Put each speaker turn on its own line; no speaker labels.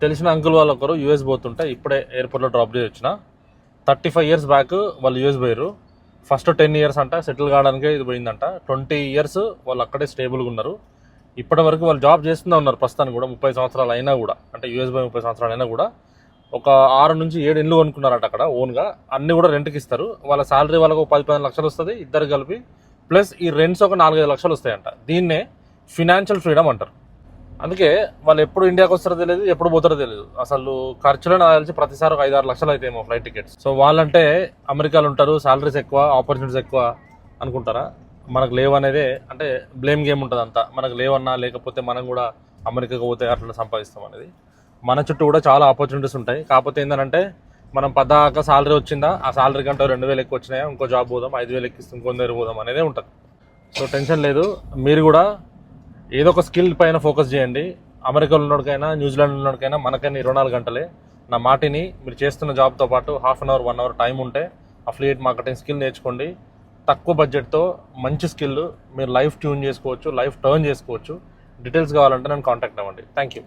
తెలిసిన అంకుల్ వాళ్ళు ఒకరు యూఎస్ పోతుంటే ఇప్పుడే ఎయిర్పోర్ట్లో డ్రాప్ చేసి వచ్చిన. 35 years బ్యాక్ వాళ్ళు యూఎస్ పోయారు. ఫస్ట్ 10 years అంట సెటిల్ కావడానికే ఇది పోయిందంట. 20 years వాళ్ళు అక్కడే స్టేబుల్గా ఉన్నారు. ఇప్పటి వరకు వాళ్ళు జాబ్ చేస్తూనే ఉన్నారు. ప్రస్తుతానికి కూడా 30 సంవత్సరాలు అయినా కూడా, అంటే యూఎస్ పోయి 30 సంవత్సరాలు అయినా కూడా ఒక 6 నుంచి 7 ఇళ్ళు కొనుక్కున్నారట అక్కడ ఓన్గా. అన్నీ కూడా రెంట్కి ఇస్తారు. వాళ్ళ శాలరీ వాళ్ళకు 10-15 లక్షలు వస్తుంది ఇద్దరు కలిపి, ప్లస్ ఈ రెంట్స్ ఒక 4-5 లక్షలు వస్తాయంట. దీన్నే ఫినాన్షియల్ ఫ్రీడమ్ అంటారు. అందుకే వాళ్ళు ఎప్పుడు ఇండియాకి వస్తారో తెలియదు, ఎప్పుడు పోతారో తెలియదు. అసలు ఖర్చులో నాకు తెలిసి ప్రతిసారి ఒక 5-6 లక్షలు అవుతాయేమో ఫ్లైట్ టికెట్స్. సో వాళ్ళంటే అమెరికాలో ఉంటారు, సాలరీస్ ఎక్కువ, ఆపర్చునిటీస్ ఎక్కువ అనుకుంటారా? మనకు లేవనేదే, అంటే బ్లేమ్ గేమ్ ఉంటుంది అంతా. మనకు లేవన్నా లేకపోతే మనం కూడా అమెరికాకు పోతే అట్లా సంపాదిస్తాం అనేది. మన చుట్టూ కూడా చాలా ఆపర్చునిటీస్ ఉంటాయి. కాకపోతే ఏంటంటే మనం పద్దాక సాలరీ వచ్చిందా, ఆ సాలరీ కంటే 2,000 ఎక్కువ వచ్చినాయా, ఇంకో జాబ్ పోదాం, 5,000 ఎక్కిస్తే ఇంకో దగ్గర పోదాం అనేదే ఉంటుంది. సో టెన్షన్ లేదు. మీరు కూడా ఏదో ఒక స్కిల్ పైన ఫోకస్ చేయండి. అమెరికాలో ఉన్నోడికైనా న్యూజిలాండ్ ఉన్నోడికైనా మనకైనా 24 గంటలే. నా మాటిని మీరు చేస్తున్న జాబ్తో పాటు ½ అవర్ 1 hour టైం ఉంటే అఫిలియేట్ మార్కెటింగ్ స్కిల్ నేర్చుకోండి. తక్కువ బడ్జెట్తో మంచి స్కిల్ మీరు లైఫ్ ట్యూన్ చేసుకోవచ్చు, లైఫ్ టర్న్ చేసుకోవచ్చు. డీటెయిల్స్ కావాలంటే నన్ను కాంటాక్ట్ అవ్వండి. Thank you.